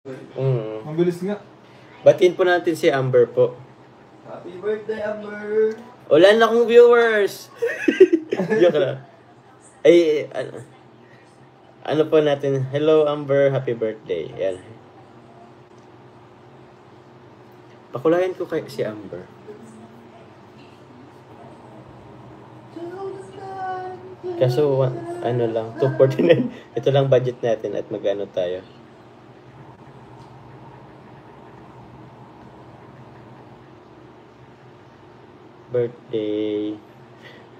Mabilis nga. Batiin po natin si Amber po. Happy birthday, Amber! Wala na akong viewers! Joke lang. Ay, ano po natin? Hello, Amber. Happy birthday. Yan. Pakulayan ko kay si Amber. Kaso, ano lang, 249. Ito lang budget natin at magano tayo. Birthday.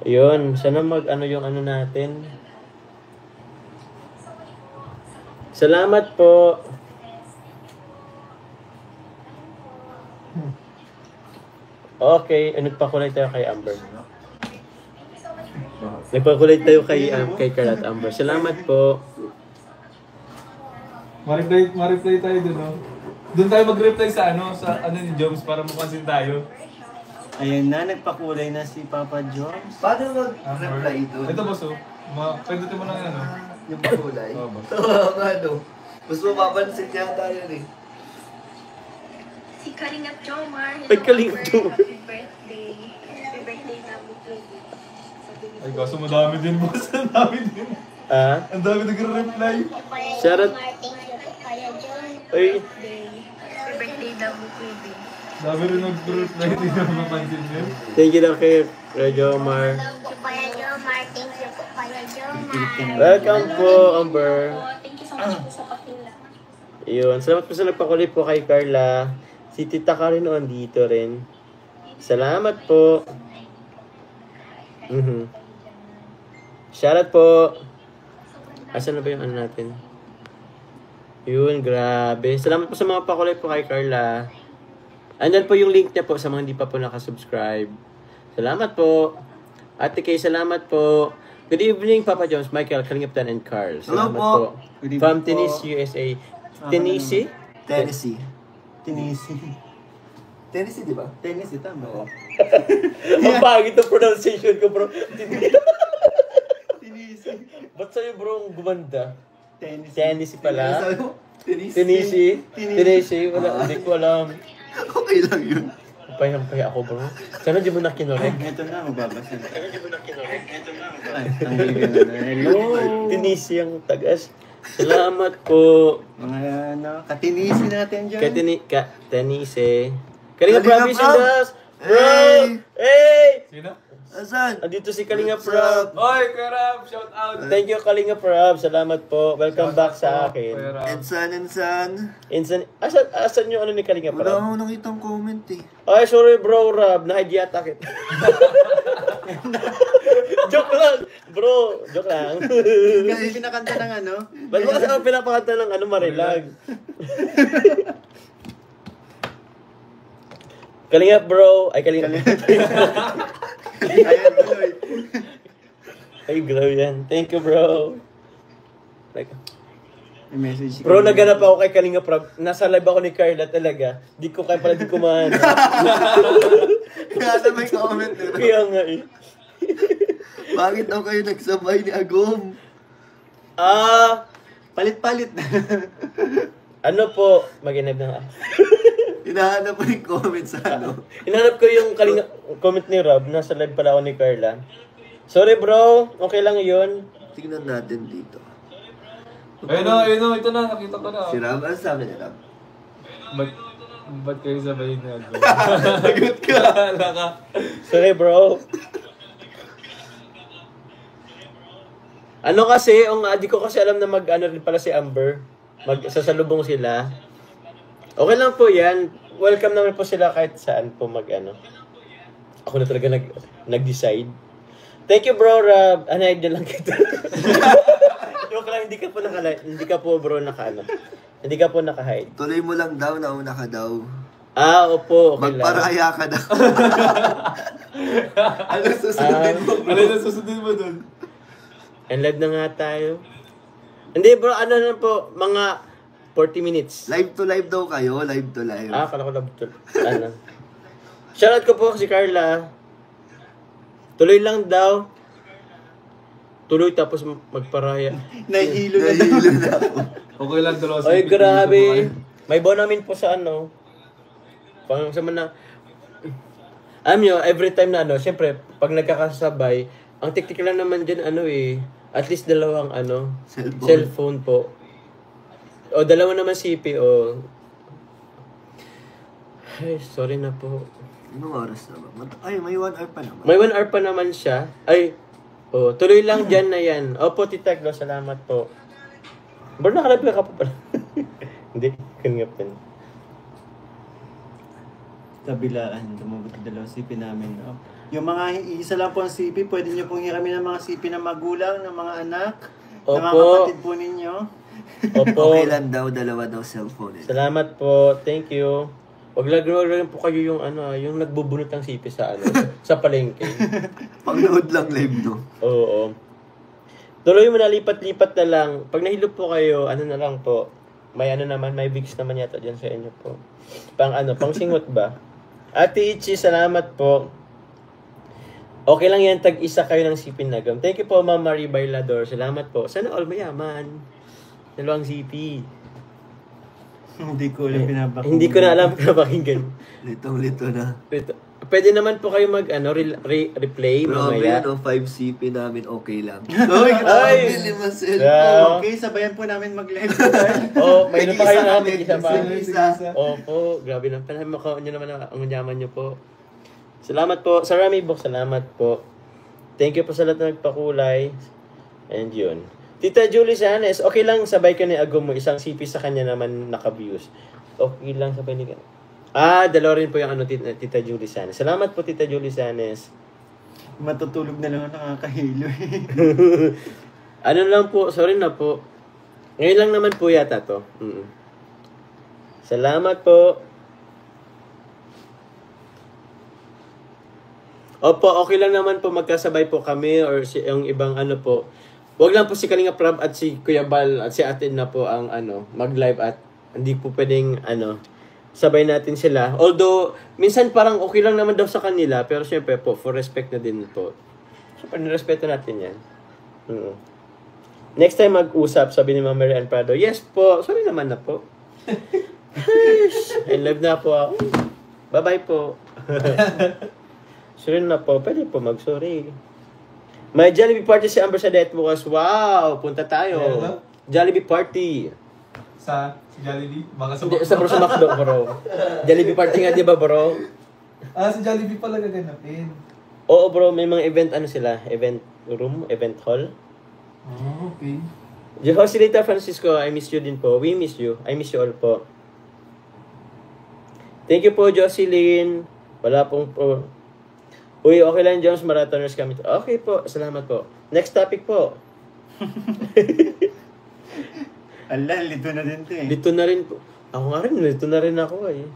Ayun, sana mag-ano yung ano natin. Salamat po. Okay, nagpakulay tayo kay Amber. Nagpakulay tayo kay Karat Amber. Salamat po. Ma-reply tayo dun, no? Doon tayo mag-reply sa ano ni Joms para mapansin tayo. Ayan na, nagpakulay na si Papa Joms. Paano mag-reply doon? Ito, boss, oh. Pindutin mo lang yan, no? Yung pakulay? Oo, boss. Oo, ano? Mas mapapansin yata yun eh. Si Kalingap Jomar. Ay, Kalingap Jomar. Happy birthday. Happy birthday na buto. Ay, kaso madami din, boss. Ang dami din. Ah? Ang dami nagre-reply. Shoutout. Ay, Happy birthday na buto. Dami rin nag-reply. Hindi na mapansin yun. thank you daw kay Jomar. Kuya Jomar, thank you po Kuya Jomar. Welcome po, Amber. Thank you so much po sa pakila. Yun. Salamat po sa nagpakulay po kay Carla. Si Tita Karen o andito rin. Salamat po. Shoutout po. Asan na ba yung ano natin? Yun, grabe. Salamat po sa mga pakulay po kay Carla. Andyan po yung link niya po sa mga hindi pa po nakasubscribe. Salamat po. Ate Kay, salamat po. Good evening, Papa Jones, Michael, Kalingaptan, and Carl. Salamat Hello po. Good evening From po. Tennessee, USA. Tennessee? Tennessee. Tennessee, di ba? Tennessee, tama. Oo. Ang pangit ang pronunciation ko, bro. Tennessee. Ba't sa'yo, bro, ang gumanda? Tennessee. Tennessee pala? Sabi mo? Tennessee? Tennessee? Wala, hindi ko alam. Okay lang yun. Payang-paya ako, bro. Sana di mo na kinorek. Ito na, magbabasa na. Ay, tanggal ka na. Hello. Tennessee ang tagas. Salamat po. Mga katinisi natin dyan. Tennessee. Kalinga Kalinga Province Prab! in the bro! Hey! Hey! Sino? Asan? Andito si Kalinga What's Prab. Oy, Kuya Rab! Shout out! Thank you, Kalinga Prab. Salamat po. Welcome back sa akin. Kuya Rab. Ensan. Insan, asan yung ano ni Kalinga Wala Prab? akong nakitang comment eh. Ay, sorry bro, Rab. Na-hide yata kita. Joke lang. Bro, joke lang. Kasi pinakanta ng ano. Ba't mo kasi ako pinapakanta ng ano, Marilag? Kalinga bro. Ay, Kalinga. Ayan, tuloy. Ay, grabe yan. Thank you, bro. Like, May message. bro, naganap ako kay Kalinga Prab. Nasa live ako ni Carla talaga. Di ko kaya pala di kumahan. Kaya na may comment nila. Kaya nga eh. Bakit daw kayo nagsabay ni Agom? Palit-palit na. Ano po? Maginab na nga. Hinahanap mo yung comment sa ano. Hinanap ko yung Kalinga, comment ni Rob. Nasa live pala ako ni Carla. Sorry bro. Okay lang yun. Tingnan natin dito. Ayun o, ito na, nakita ko na. Si Ram, ano sabi niya Ram? Ba't kayo sabay na ako? Lagot ka! Wala ka. Sorry bro. Ano kasi, di ko kasi alam na mag-ano rin pala si Amber. Sasalubong sila. Okay lang po yan. Welcome naman po sila kahit saan po mag-ano. Ako na talaga nag-decide. Thank you bro, Rob. Anahid na lang kita. Joke lang, hindi ka po bro naka-ano. Hindi ka po naka-hide. Tuloy mo lang daw, nauna ka daw. Opo, okay lang. Magparaya ka daw. Ano susundin mo bro? Ano na susundin mo dun? And live na nga tayo. Hindi bro, ano na po, mga 40 minutes. Live to live daw kayo, live to live. Kala ko love to. Ano? Shoutout ko po si Carla. Tuloy lang daw. Tuloy tapos magparaya. Nahihilo na. Nahihilo na ako. Okay lang, dalawa Ay, grabe. May bonamin po sa ano. Pang sa na alam nyo, every time na ano, syempre, pag nagkakasabay, ang tiktik lang naman dyan, ano eh, at least dalawang ano, cellphone po. O, dalawa naman CP, o. Ay, sorry na po. Anong oras na ba? Ay, may 1 hour pa naman. May 1 hour pa naman siya. Ay, tuloy lang dyan na yan. Opo, Tita Glo, salamat po. Bro, nakalabla ka pa pala. Hindi, kanyapin. Kabilaan, dumabot yung dalawang CP namin. Oh. Yung mga isa lang po ang CP, pwede nyo pong hirami ng mga CP ng magulang, ng mga anak, ng mga Opo. kapatid po ninyo. Opo. Okay lang daw, dalawa daw cellphone. Salamat po. Thank you. Wag lang po kayo yung ano, yung nagbubunot ng CP sa ano, sa palengke. Pang-load lang live, no? Oo. Tuloy mo na, lipat-lipat na lang. Pag nahilo po kayo, ano na lang po. May ano naman, may Vicks naman yata dyan sa inyo po. Pang singot ba? Ate Ichi, salamat po. Okay lang yan, tag-isa kayo ng CP Nagam. Thank you po, Ma'am Marie Bailador. Salamat po. Sana all mayaman. Dalawang CP. Hindi ko alam pinapakinggan. Hindi ko na alam pinapakinggan. Litong-lito na. Pwede naman po kayo mag replay Grabe, mamaya. no? 5 CP namin, okay lang. Ay, Ay! Grabe, 5 cellphone. Yeah. Okay, sabayan po namin mag-live. Mayroon pa kayo namin isa pa. Isa. Opo, grabe naman. Panahimakaw nyo naman ang yaman nyo po. Salamat po. Sa Rami Book, salamat po. Thank you po sa lahat na nagpakulay. And yun. Tita Julie Sanes, okay lang sabay ka ni Agum mo. Isang CP sa kanya naman naka-views. Okay lang sabay ni dalawa rin po yung ano, Tita Julie Sanes. Salamat po, Tita Julie Sanes. Matutulog na lang ako nakakahilo eh. Ano lang po, sorry na po. Ngayon lang naman po yata to. Salamat po. Opo, okay lang naman po magkasabay po kami or yung ibang ano po. Huwag lang po si Kalinga Prab at si Kuya Bal at si Atin na po ang ano, mag-live at hindi po pwedeng ano, sabay natin sila. Although, minsan parang okay lang naman daw sa kanila, pero syempre po, for respect na din po. Syempre, nirespeto natin yan. Next time mag-usap, sabi ni Ma'am Mary Ann Prado, yes po, sorry naman na po. I love na po ako. Bye-bye po. Sorry na po, pwede po mag-sorry. May Jollibee party si Amber sa date bukas. Wow, punta tayo. Hello? Jollibee party. Sa Jollibee? Baka sa Hindi, sa McDo, bro. Jollibee party nga, di ba, bro? sa Jollibee pala gaganapin. Oo, bro. May mga event, ano sila? Event room? Event hall? Oh, okay. Jocelita Francisco, I miss you din po. We miss you. I miss you all po. Thank you po, Jocelyn. Wala pong po. Uy, okay lang, Jones. Marathoners kami. Okay po. Salamat po. Next topic po. Ala, lito na din to eh. Dito na rin po. Ako nga rin. Dito na rin ako eh.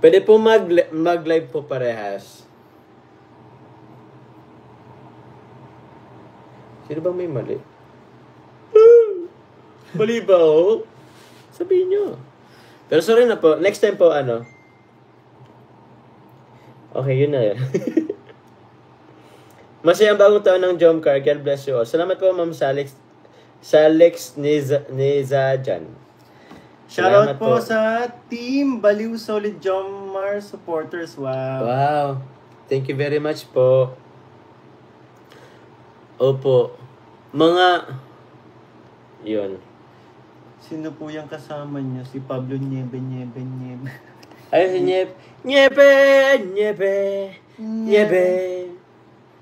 Pwede po mag-live po parehas. Sino bang may mali? Mali ba ako? Sabihin nyo. Pero sorry na po. Next time po, ano? Okay, yun na yun. Masayang bagong taon ng Jomcar. God bless you all. Salamat po, Ma'am Salix Nezajan. Shoutout po sa Team Baliw Solid Jomar supporters. Wow. Wow. Thank you very much po. Opo. Yun. Sino po yung kasama niyo? Si Pablo Niebe. Ay, si Niebe.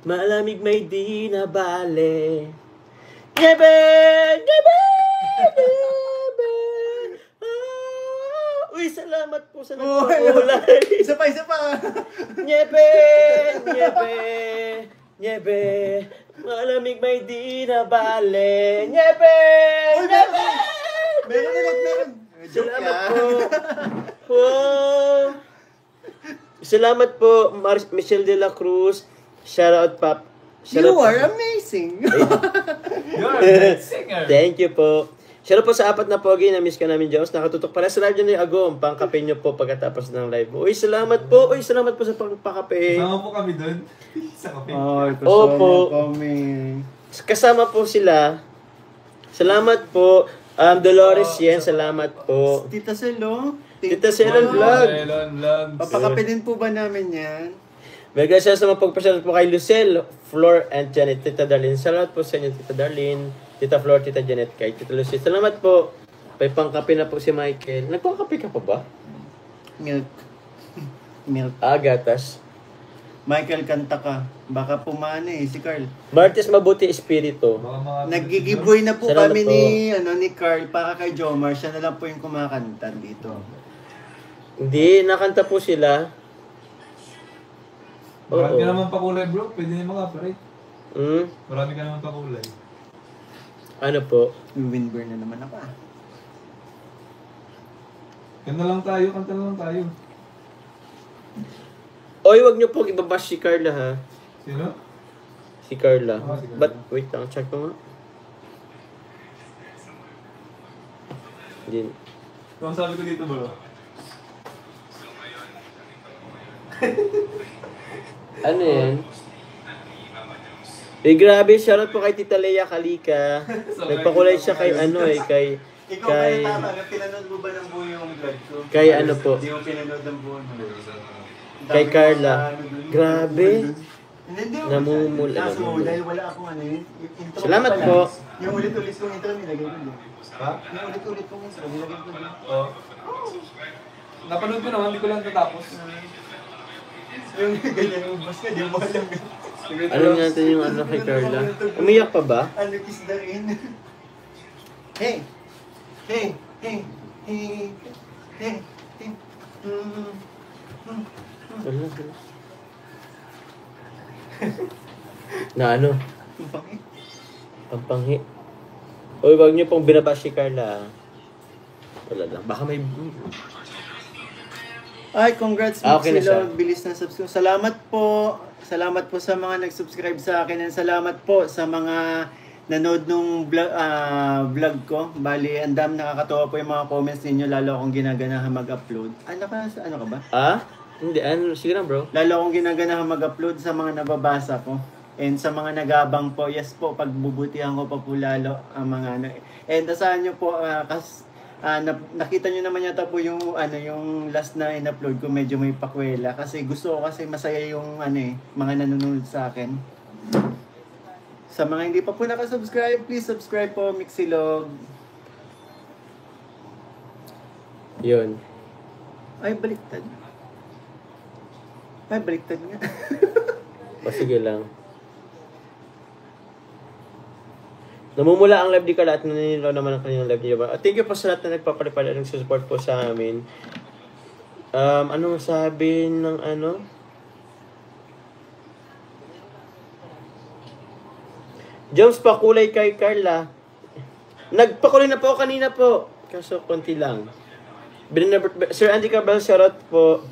Malamig may di na bale. Niebe. Uy, salamat po sa nagpakulay. Isa pa. Niebe. Malamig may di na bale. Niebe. Meron. Salamat po. Wow. Salamat po, Michelle De La Cruz. Shout out, Pap. You are amazing. You're a great singer. Thank you po. Shout out po sa 4 na pogi. Na-miss ka namin, Jones. Nakatutok pala sa live niyo ni Agom. Pangkape niyo po pagkatapos ng live mo. Uy, salamat po. Uy, salamat po sa pangkape. Sama po kami dun. Sa kape. Ay, Opo. kasama kami. Kasama po sila. Salamat po. Dolores Yen, salamat po. Tita Selo. Tita Selon Vlog. Selon Vlog. Papakape din po ba namin yan? Mega siya sa mapagpasalamat po kay Lucel, Flor, and Janet. Tita Darlene, salamat po sa inyo, Tita Darlene. Tita Flor, Tita Janet, kay Tita Lucel. Salamat po. May pangkape na po si Michael. Nagpangkape ka pa ba? Milk. Milk. Gatas. Michael, kanta ka. Baka pumana si Carl. Martes Mabuti Espiritu. Baka mga... Naggigiveaway na po Salamat kami po. ni Carl para kay Jomar. Siya na lang po yung kumakanta dito. Hindi, nakanta po sila. Marami ka Oo. naman pakulay bro. Pwede na mag-operate. Marami ka naman pakulay. Ano po? Winburn na naman ako. Kanta lang tayo. Kanta lang tayo. Oy, wag niyo po ibabash si Carla ha. Sino? Si Carla. Ah, si Carla. But, wait lang, check ko nga. Hindi. Kung sabi ko dito bro. Ano yan? Eh, grabe, shoutout po kay Tita Leia Kalika. Nagpakulay siya kay kay Ikaw Kay- ba natatagal? Pinanood mo ba ng buo yung vlog ko? Kay ano po? Hindi mo pinanood ng buo. Kay Carla. Grabe. Hindi mo. Namumula. Kaso dahil wala akong yung intro Salamat ko pala. po. Yung ulit-ulit kong intro nilagay ko din. Ha? Yung ulit-ulit kong intro nilagay ko din. Oo. Napanood ko naman. Hindi ko lang natapos. Yung ganyan yung boss ka, di mo alam. Ano natin yung ano kay Carla? Umiyak pa ba? Ano kiss na rin? Hey! Hey! Hey! Hey! Hey! Hey! Wala. Na ano? Pampanghi. Uy, wag niyo pong binabash si Carla. Wala lang. Baka may... Ay, congrats Okay na siya. Mixilog. Bilis na subscribe. Salamat po. Salamat po sa mga nag-subscribe sa akin. And salamat po sa mga nanood nung vlog ko. Bali, ang dami nakakatawa po yung mga comments ninyo. Lalo akong ginaganahan mag-upload. Ano ka ba? Ah? Hindi. Ano? Sige lang, bro. Lalo akong ginaganahan mag-upload sa mga nababasa ko. And sa mga nagabang po, yes po, pagbubutihan ko pa po lalo ang mga and asahan nyo po, nakita nyo naman yata po yung yung last na in-upload ko, medyo may pakwela kasi gusto ko kasi masaya yung mga nanonood sa akin. Sa mga hindi pa po nakasubscribe, please subscribe po, Mixilog. Yun. Ay, baliktad. Ay, baliktad nga. O sige lang. Namumula ang live ni Carla at naninilaw naman ang kanilang live niya. Thank you po sa lahat na nagpapalipad at nagsusupport po sa amin. Anong sabi ng ano? Jones, pakulay kay Carla. Nagpakulay na po kanina po. Kaso konti lang. Sir Andy Cabral, shoutout po.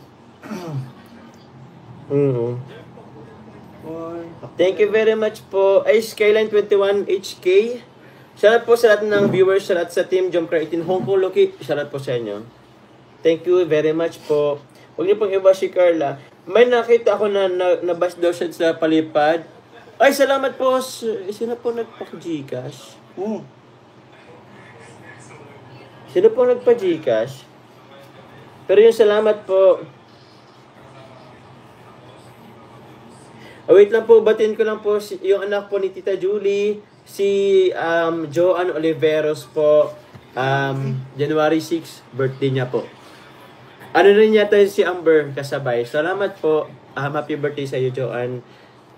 Thank you very much po. Ay, Skyline 21 HK. Shoutout po sa lahat ng viewers, sa lahat sa team Jom Creatin Hong Kong Loki. Shoutout po sa inyo. Thank you very much po. Huwag niyo pong iba si Carla. May nakita ako na nabas daw siya sa palipad. Ay, salamat po. Sino po nagpa-Gcash? Sino po nagpa-Gcash? Pero yung salamat po. Wait lang po, batin ko lang po yung anak po ni Tita Julie, si Joanne Oliveros po, January 6, birthday niya po. Ano rin yata si Amber kasabay. Salamat po. Happy birthday sa iyo, Joanne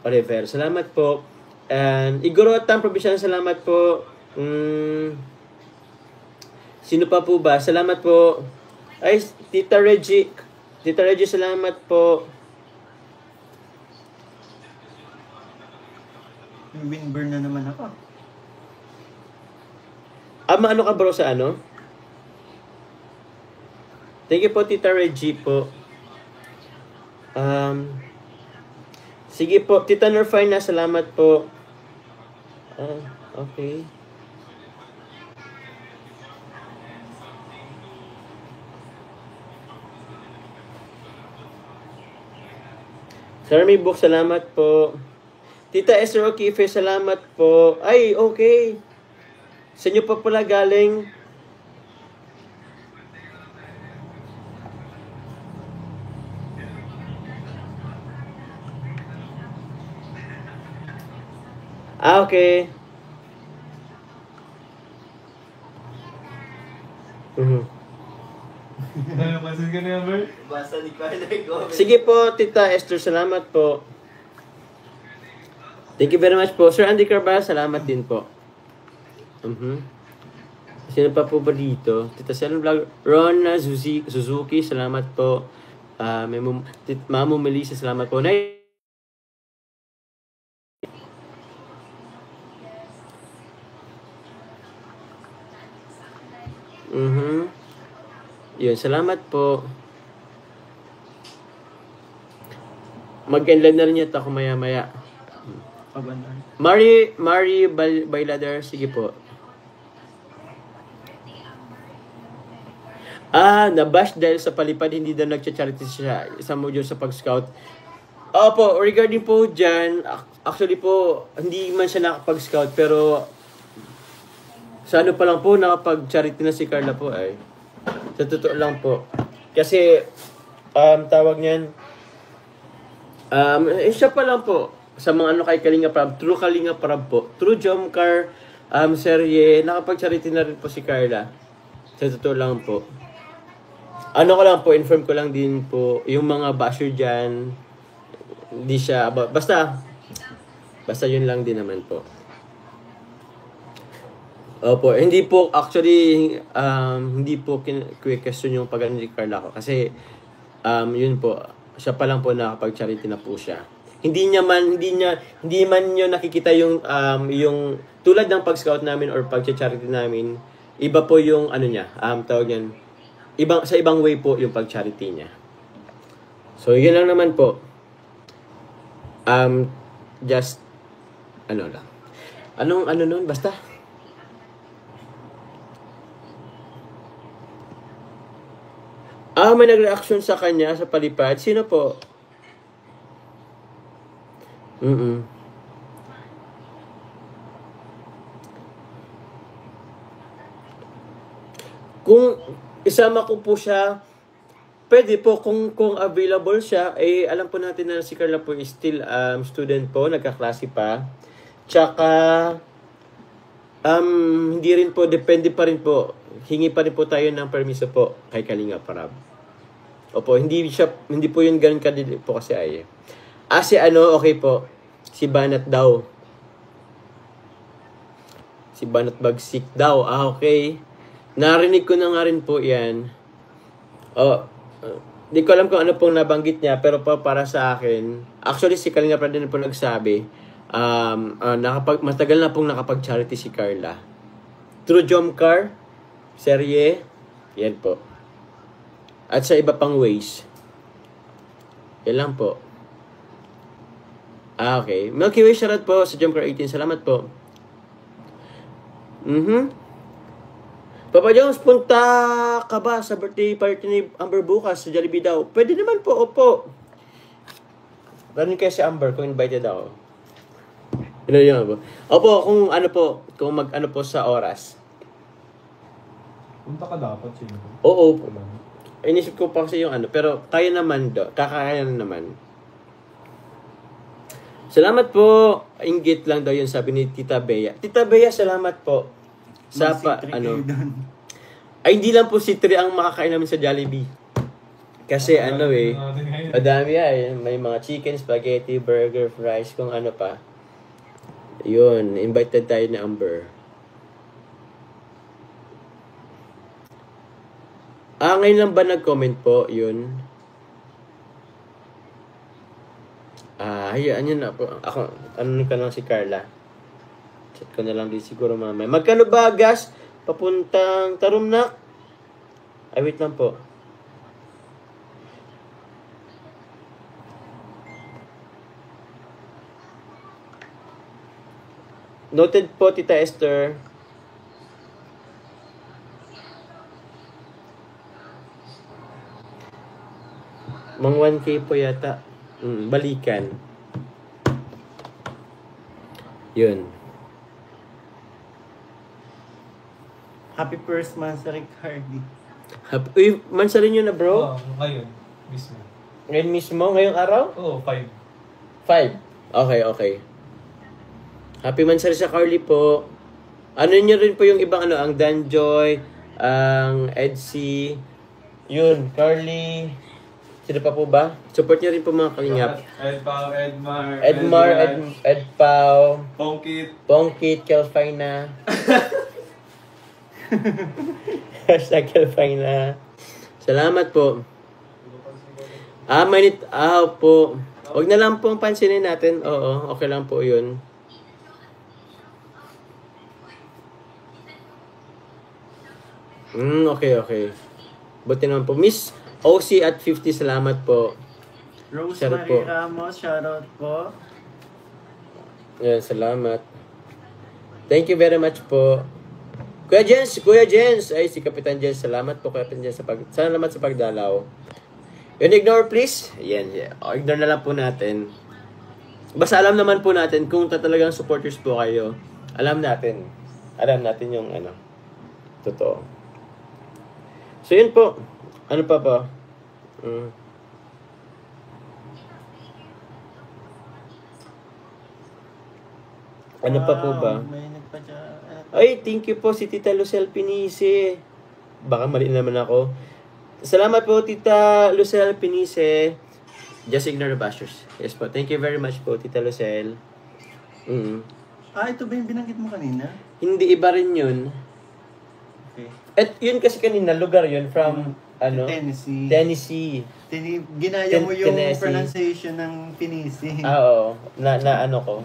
Oliveros. Salamat po. And Igorotan Provincial, salamat po. Sino pa po ba? Salamat po. Ay, Tita Reggie. Tita Reggie, salamat po. Winburn na naman ako. Ano ka bro sa ano? Thank you po, Tita Reggie po. Sige po, Tita Nerfina, salamat po. Okay. Sir May Book, salamat po. Tita Esther O'Keefe, salamat po. Ay, okay. Sa inyo pa pala galing. Okay. Nalapasin ka na yan, Bert? Basta ni Carla yung comment. Sige po, Tita Esther, salamat po. Thank you very much po. Sir Andy Carvajal, salamat din po. Sino pa po ba dito? Tita Selon Vlog, Ron Suzuki, salamat po. Mamu Melissa, salamat po. Yun, salamat po. Mag-enlive na rin yata ako maya-maya. Mari Bailader, sige po. Nabash dahil sa palipad, hindi daw nagcha-charity siya. Isa mo dyan sa pag-scout. Opo, regarding po dyan, actually po, hindi man siya nakapag-scout, pero sa ano pa lang po, nakapag-charity na si Carla po ay. Sa totoo lang po. Kasi, tawag niyan, siya pa lang po, sa mga ano kay Kalinga Prab, true Kalinga Prab po, true Jomcar, serye, nakapag-charity na rin po si Carla. Sa totoo lang po. Ano ko lang po, inform ko lang din po, yung mga basher dyan, hindi siya, basta yun lang din naman po. Opo, hindi po, actually, hindi po question yung pag-ano ni Carla ko. Kasi, yun po, siya pa lang po nakapag-charity na po siya. Hindi man nyo nakikita yung tulad ng pag-scout namin or pag-charity namin, iba po yung, ano niya, tawag yan, sa ibang way po yung pag-charity niya. So, yun lang naman po. Just, ano lang. Ano nun, basta. May nag-reaction sa kanya sa palipad. Sino po? Kung isama ko po siya, pwede po kung available siya, alam po natin na si Carla po is still student po, nagkaklase pa. Tsaka hindi rin po, depende pa rin po. Hingi pa rin po tayo ng permiso po kay Kalinga Prab. Opo, hindi po yun ganun kadili po kasi ay. Si okay po. Si Banat daw. Si Banat Bagsik daw. Okay. Narinig ko na nga rin po yan. Di ko alam kung ano pong nabanggit niya, pero para sa akin, actually si Kalinga Prab din po nagsabi, matagal na pong nakapag-charity si Carla. True Jomcar, serye, yan po. At sa iba pang ways. Yan lang po. Okay. Milky Way, shoutout po sa Jomcar 18. Salamat po. Papa Jones, punta ka ba sa birthday party ni Amber bukas sa Jollibee daw? Pwede naman po, opo. Ganun kayo si Amber kung invited ako. Opo, kung mag-ano po sa oras. Punta ka dapat, sino? Oo. Inisip ko pa kasi yung pero kaya naman kakaya naman. Salamat po. Inggit lang daw yun sabi ni Tita Bea. Tita Bea, salamat po. Hindi lang po si Tri ang makakain namin sa Jollibee. Kasi madami may mga chicken, spaghetti, burger, fries, kung ano pa. Yun, invited tayo ni Amber. Ngayon lang ba nag-comment po? Yun. Yun na po. Ako, ka lang si Carla. Chat ko na lang din siguro mamaya. Magkano ba gas? Papuntang Tarumnak? Wait lang po. Noted po, Tita Esther. Mang 1K po yata. Balikan. Yun. Happy first month sa Rick Hardy. Uy, mansa rin yun na bro? Oo, ngayon. Mismo. Ngayon mismo, ngayong araw? Oo, 5. 5. Okay. Happy mansari sa Carly po. Ano nyo rin po yung ibang ang Danjoy, ang Edsy, yun, Carly. Sino pa po ba? Support nyo rin po mga kalingap. Edpao, Edmar, Edpao, Pongkit, Kelfina. Hashtag Kelfina. Salamat po. Po. Huwag na lang pong pansinin natin. Oo, okay lang po yun. Okay. Buti naman po. Miss OC at 50, salamat po. Rosemary po. Ramos, shoutout po. Yan, salamat. Thank you very much po. Kuya Jens. Ay, si Kapitan Jens. Salamat po, Kapitan Jens. Salamat sa pagdalaw. Yun, ignore please. Yan. Ignore na lang po natin. Basta alam naman po natin kung talagang supporters po kayo. Alam natin yung totoo. So yun po. Ano pa ba? Ano pa po ba? May nagpadya. Ay, thank you po si Tita Lucel Pinise. Baka mali naman ako. Salamat po Tita Lucel Pinise. Just ignore the bashers. Yes po. Thank you very much po Tita Lucel. Ito ba yung binanggit mo kanina? Hindi, iba rin yun. Okay. At yun kasi kanina, lugar yun from Tennessee. Ginaya mo yung Tennessee. pronunciation ng Pinisi. Oo. Na ko.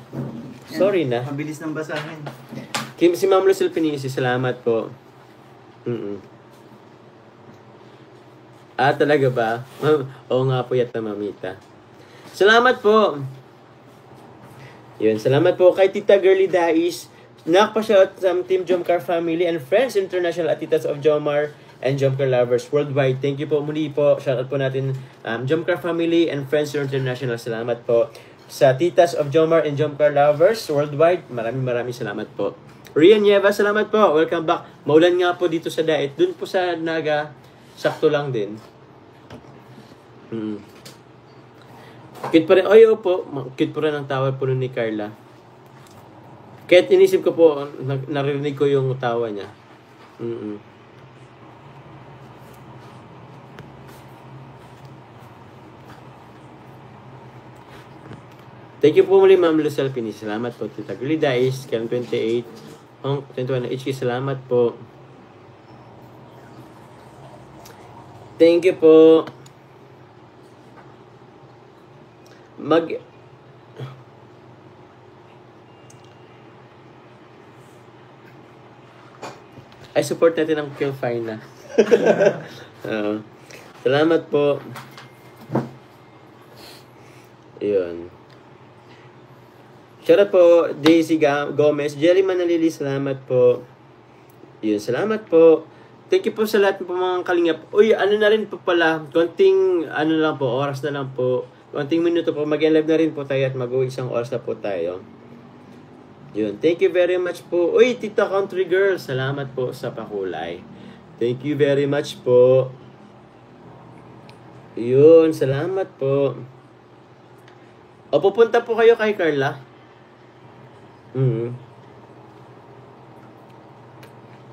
Sorry na. Mabilis ng basahin. Si Ma'am Lucille Pinisi, salamat po. Talaga ba? Oo nga po yata, mamita. Salamat po. Yun, salamat po kay Tita Girly Dais. Nakpa-shout sa Team Jomcar Family and Friends International at Titas of Jomar and Jomcar Lovers Worldwide. Thank you po muli po. Shoutout po natin Jomcar Family and Friends International. Salamat po. Sa Titas of Jomar and Jomcar Lovers Worldwide, maraming salamat po. Rian Nieva, salamat po. Welcome back. Maulan nga po dito sa Daet. Dun po sa Naga, sakto lang din. Cute pa rin. Po. Cute po rin ang tawa po ni Carla. Kahit inisip ko po, narinig ko yung tawa niya. Thank you po muli, Ma'am Lucelle Pinis. Salamat po, Tita Girly Dais, Karen 28, Hong 21 HK. Salamat po. Thank you po. Ay, support natin ang Kelfina. Salamat po. Ayun. Shoutout po, Daisy Gomez. Jerry Manalili, salamat po. Yun, salamat po. Thank you po sa lahat po mga kalingap. Uy, na rin po pala. Konting, lang po, oras na lang po. Konting minuto po. Mag-live na rin po tayo at mag-isang oras na po tayo. Yun, thank you very much po. Uy, Tita Country Girl, salamat po sa pakulay. Thank you very much po. Yun, salamat po. Pupunta po kayo kay Carla.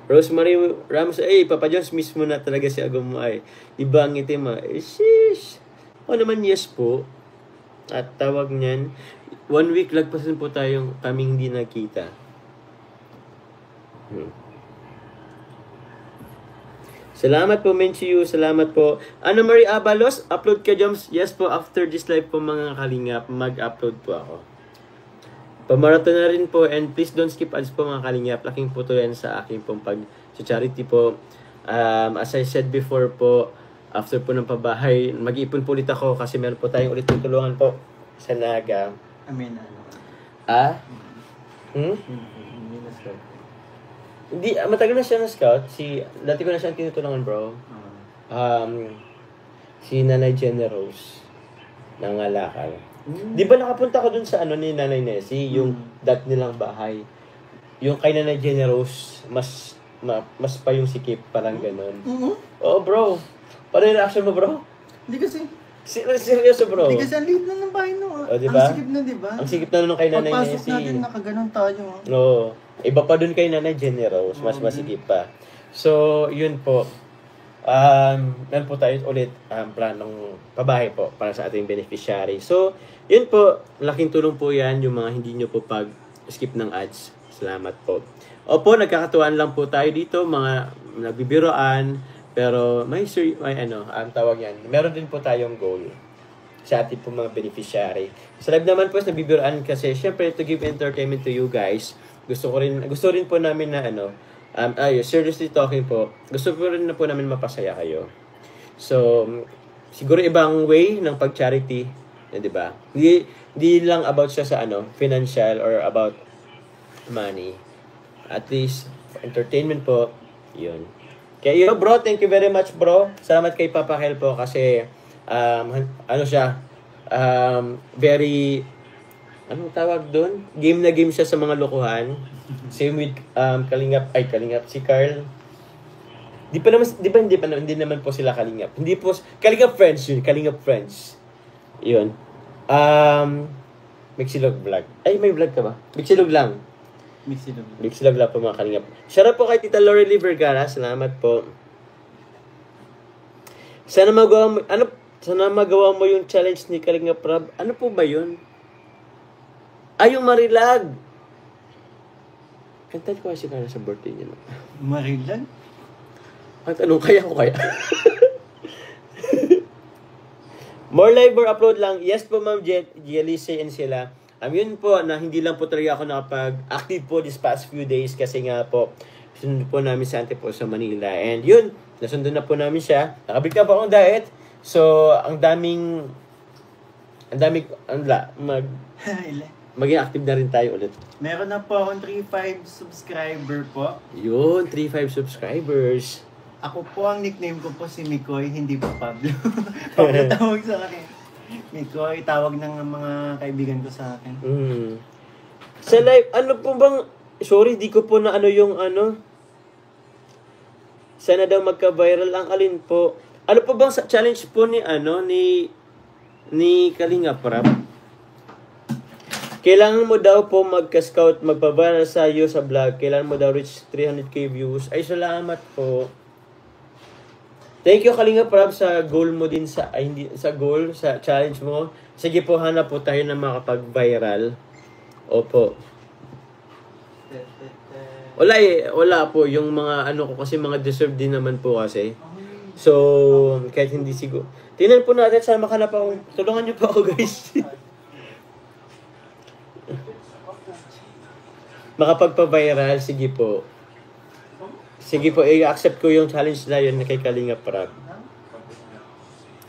Rosemary Ramos, Papa Jones mismo na talaga si Agum mo ay. Iba ang itim sheesh. Naman yes po. At tawag niyan, 1 week lagpasan po tayong kaming hindi nakita. Salamat po, Menchiu. Salamat po. Marie Abalos, upload ka, Joms. Yes po, after this live po mga kalingap, mag-upload po ako. Pamaraton na rin po, and please don't skip ads po mga kalingap. Laking po to yan sa aking pong pag-charity po. As I said before po, after po ng pabahay, mag-iipon po ulit ako kasi meron po tayong ulit tutulungan po sa Naga. Amen. Hindi, matagal na siya na scout. Dati ko na siyang tinutulungan, bro. Si Nanay Generous ng Alakal. Di ba nakapunta ko dun sa ni Nanay Nessie, yung dat nilang bahay. Yung kay Nanay Generous, mas mas pa yung sikip, parang ganun. Oo. Oh, bro. Paano yung reaction mo, bro? Hindi kasi. Seryoso, bro. Hindi kasi ang liit na ng bahay no. Oh, diba? Ang sikip na, diba? Ang sikip na nung kay Nanay Pagpasok Nessie. natin, nakaganon tayo. No. Iba pa dun kay Nanay Generous, mas masikip pa. So, yun po. Meron po tayo ulit planong pabahay po para sa ating beneficiary. So, yun po. Laking tulong po yan yung mga hindi nyo po pag-skip ng ads. Salamat po. Opo, nagkakatuwaan lang po tayo dito, mga nagbibiroan, pero may tawag yan. Meron din po tayong goal sa ating po mga beneficiary. Sa live naman po, nagbibiroan kasi, syempre, to give entertainment to you guys, gusto rin po namin na seriously talking po, gusto ko rin na po namin mapasaya kayo. So, siguro ibang way ng pag-charity, di ba? Hindi lang about siya sa financial or about money. At least, entertainment po, yun. Kaya bro, thank you very much, bro. Salamat kay Papa Hel po kasi, very, anong tawag doon? Game na game siya sa mga lokohan. Same with Kalingap, si Carl. Hindi naman po sila Kalingap. Hindi po, Kalingap Friends yun, Kalingap Friends. Yun. Mixilog vlog. Ay, may vlog ka ba? Mixilog lang. Mixilog lang po mga Kalingap. Shoutout po kay Tita Lori Lee Vergara. Salamat po. Sana magawa mo yung challenge ni Kalingap Rab. Ano po ba yun? Yung Marilag. Kantan ko kasi kaya sa birthday niya. Marilag? At anong kaya ko kaya? More live or upload lang. Yes po, Ma'am Jelise and sila. Yun po, na hindi lang po talaga ako nakapag-active po this past few days kasi nga po, sunod po namin si Ante po sa Manila. And yun, nasundan na po namin siya. Nakabit ka po akong diet. So, maging active na rin tayo ulit. Meron na po akong 3.5 subscriber po. Yun, 3.5 subscribers. Ako po, ang nickname ko po si Mikoy, hindi po Pablo. Pablo tawag sa akin. Mikoy, tawag ng mga kaibigan ko sa akin. Sa live, sorry, di ko po na sana daw magka-viral ang alin po. Ano po bang challenge po ni Kalingap Rab? Kailangan mo daw po magka-scout, magpa-viral sa iyo sa vlog. Kailangan mo daw reach 300k views. Ay, salamat po. Thank you, Kalingap Rab, sa goal mo din sa challenge mo. Sige po, hanap po tayo na makapag-viral. Opo. Wala po. Yung mga ko kasi mga deserve din naman po kasi. So, kahit hindi siguro. Tingnan po natin, sana makanap ako. Tulungan niyo po ako, guys. Makapagpa-viral, sige po. Sige po, i-accept ko yung challenge na yun kay Kalingap Rab.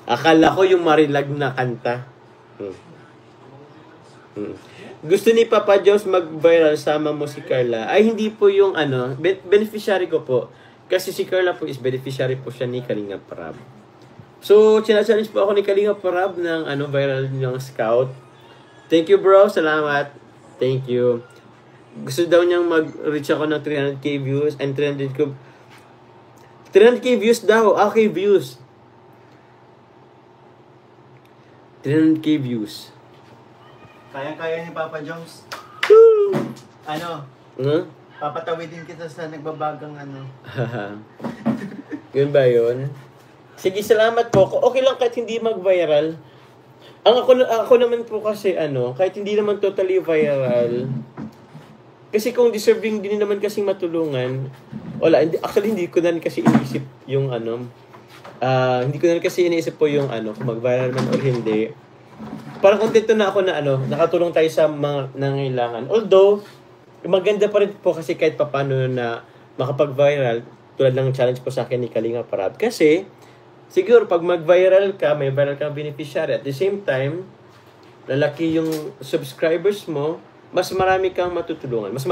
Akala ko yung Marilag na kanta. Gusto ni Papa Jones mag-viral, sama mo si Carla. Ay, hindi po yung beneficiary ko po. Kasi si Carla po is beneficiary po siya ni Kalingap Rab. So, challenge po ako ni Kalingap Rab ng viral ng scout. Thank you, bro. Salamat. Thank you. Gusto daw niyang mag-reach ako ng 300k views and 300k views daw. Okay, views. 300k views. Kayang-kaya ni Papa Jones. Papatawidin kita sa nagbabagang Yun ba yun? Sige, salamat po. Okay lang kahit hindi mag-viral. Ako naman po kasi kahit hindi naman totally viral, kasi kung deserving din naman kasing matulungan, actually hindi ko na kasi iniisip yung hindi ko na kasi iniisip po yung kung mag-viral man or hindi. Parang kontento na ako na nakatulong tayo sa mga nangailangan. Although, maganda pa rin po kasi kahit papano na makapag-viral, tulad ng challenge po sa akin ni Kalingap Rab. Kasi, siguro pag mag-viral ka, may viral kang beneficiary. At the same time, lalaki yung subscribers mo, mas marami kang matutulungan. Mas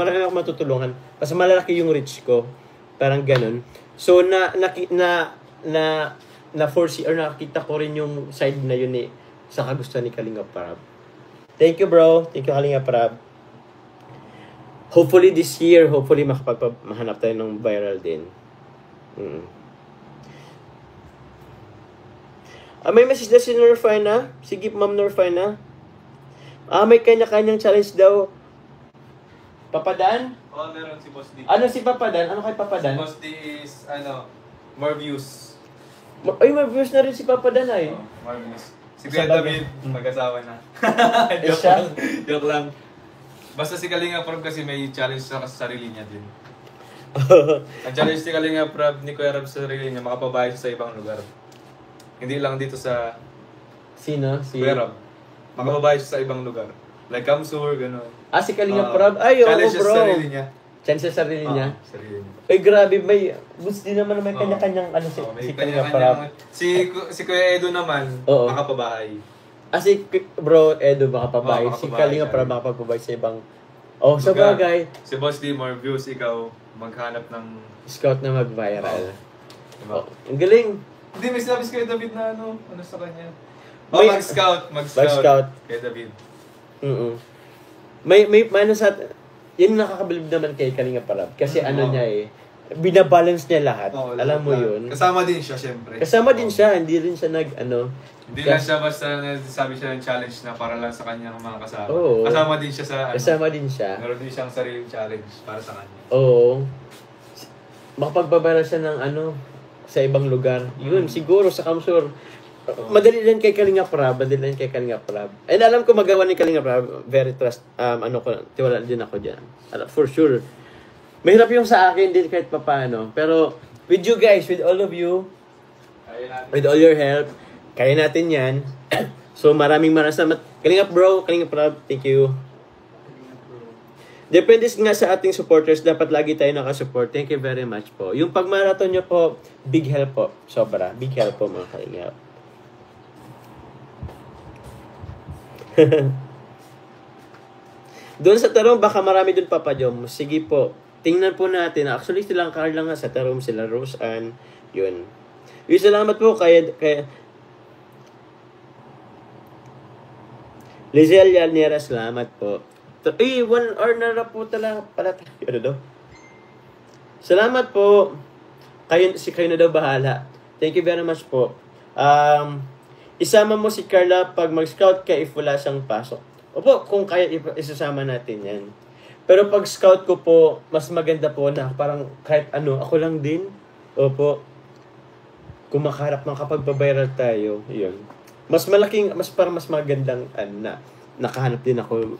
malalaki yung reach ko. Parang ganun. So, na-foresee or nakita ko rin yung side na yun sa kagustuhan ni Kalingap Rab. Thank you, bro. Thank you, Kalingap Rab. hopefully this year, hopefully mahanap tayo ng viral din. May message na si Norfina. Sige, Ma'am Norfina. May kanya-kanyang challenge daw. Papadan? Oo, meron si Boss D. Ano si Papadan? Ano kay Papadan? Si Boss D is, more views. Ay, may views na rin si Papadan ay. More views. Si Sa Kuya bagay. David, mag-asawa na. Eh, siya? Joke lang. Basta si Kalinga Prab kasi may challenge sa sarili niya din. Ang challenge ni Kalinga Prab ni Kuya Rab sa sarili niya, makapabahay siya sa ibang lugar. Hindi lang dito sa Sino? Si... Kuya Rab. Makapabahay siya sa ibang lugar. Like Kamsur, gano'n. Si Kalinga Prab. Ay, oo, challenge siya bro. sa sarili niya. Chance sa sarili niya. Sarili niya. Ay, grabe. May... Gusto din naman may kanya-kanyang May si Kalinga Prab. Si Kuya Edo naman, Oo. makapabahay. Si bro Edo makapabahay. Oo, Si makapabahay Kalinga siya. Prab makapagpabahay sa ibang... sa bagay. Si Boss D, more views, ikaw, maghanap ng... Scout na mag-viral. Diba? Ang galing. Hindi, may sinabi si Kuya David na ano sa kanya. May- Mag-scout. Mag-scout. Kuya David. May ano sa... Yan yung nakakabilib naman kay Kalinga Prab. Kasi ano niya binabalance niya lahat. Oo, Alam mo lahat. yun. Kasama din siya, syempre. Kasama din siya. Hindi rin siya Hindi lang siya basta sabi siya ng challenge na para lang sa kanyang mga kasama. Oo. Kasama din siya sa Kasama din siya. Meron din siyang sariling challenge para sa kanya. Oo. Makapagbabaral siya ng sa ibang lugar. Yun, siguro sa Kamsur. Madali lang kay Kalinga Prab. And alam ko magawa ni Kalinga Prab. Very tiwala din ako dyan. For sure. Mahirap yung sa akin din kahit papaano. Pero with you guys, with all of you, with all your help, kaya natin yan. So maraming salamat. Kalinga bro, Kalinga Prab, thank you. Depende nga sa ating supporters, dapat lagi tayo nakasupport. Thank you very much po. Yung pag-marathon nyo po, big help po. Sobra. Big help po mga Kalinga. Doon sa Tarom, baka marami doon papadyom. Sige po. Tingnan po natin. Actually, silang Carla nga sa Tarom, sila Roseanne. Yun. Salamat po kaya Lizelle Yalnera, salamat po. 1 hour na po talaga pala tayo. Ano daw? Salamat po. Kayo na daw bahala. Thank you very much po. Isama mo si Carla pag mag-scout ka if wala siyang pasok. Opo, kung kaya isasama natin yan. Pero pag scout ko po, mas maganda po na parang kahit ako lang din. Opo. Kung makaharap ng kapag-viral tayo, yun. Mas magandang nakahanap din ako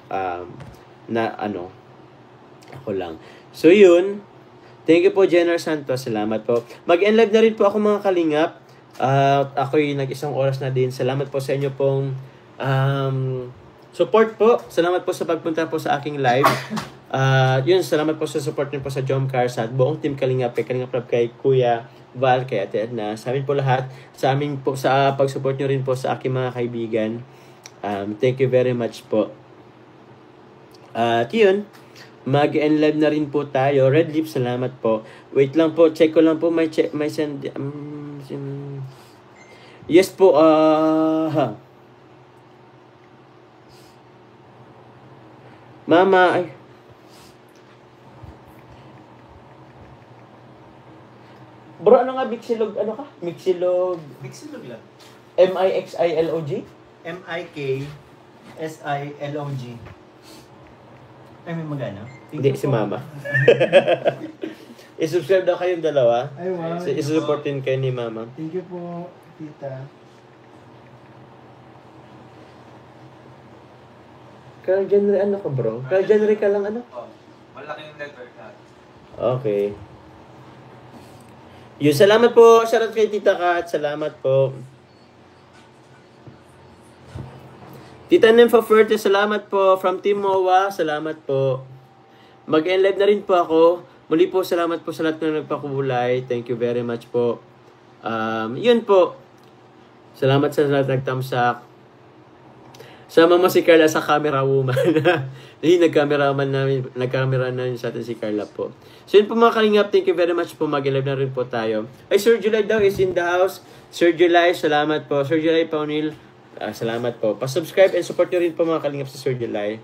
ako lang. So yun. Thank you po, Jenner Santos. Salamat po. Mag-enlive na rin po ako mga kalingap. Ako'y nag-1 oras na din. Salamat po sa inyo pong support po. Salamat po sa pagpunta po sa aking live. Yun, salamat po sa support niyo po sa Jom Cars at buong team Kalingap. Kalingap Prab kay Kuya Val, kay Ate Edna. Sa amin po lahat. Sa amin po sa pag-support niyo rin po sa aking mga kaibigan. Thank you very much po. At yun, mag-enlive na rin po tayo. Red Lip, salamat po. Wait lang po, check ko lang po. May send... yes po, Mama, ay... Bro, ano nga Mixilog? Ano ka? Mixilog Mixilog lang. M-I-X-I-L-O-G? M-I-K-S-I-L-O-G. Ay, may magana? Hindi, si Mama. I-subscribe daw kayong dalawa. Ay, wow. I-supportin kayo ni Mama. Thank you po, tita. Carl Genre, ano ka bro? Carl Genre ka lang ano? Malaki yung network natin. Okay. Yun, salamat po. Shoutout kay Tita Kat. Salamat po. Tita Nympha Fuerte, salamat po. From Team MOA, salamat po. Mag-enlive na rin po ako. Muli po, salamat po sa lahat na nagpakulay. Thank you very much po. Yun po. Salamat sa lahat nag-thumbs-up. Sama mo si Carla sa camera woman. Nagkamera namin sa atin si Carla po. So yun po mga kalingap, thank you very much po. Mag-live na rin po tayo. Ay, Sir July daw is in the house. Sir July, salamat po. Sir July Paunil, salamat po. Pa-subscribe and support nyo rin po mga kalingap sa Sir July.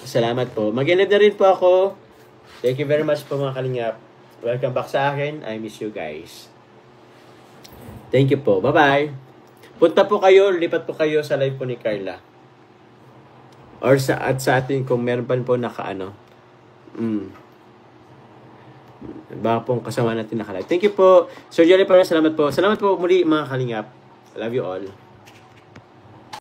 Salamat po. Mag-end na rin po ako. Thank you very much po mga kalingap. Welcome back sa akin. I miss you guys. Thank you po. Bye-bye. Punta po kayo, lipat po kayo sa live po ni Carla. Or sa atin kung meron pa po naka-ano. Baka pong kasama natin naka-live. Thank you po. Sir Jolly, salamat po. Salamat po muli mga kalingap. I love you all.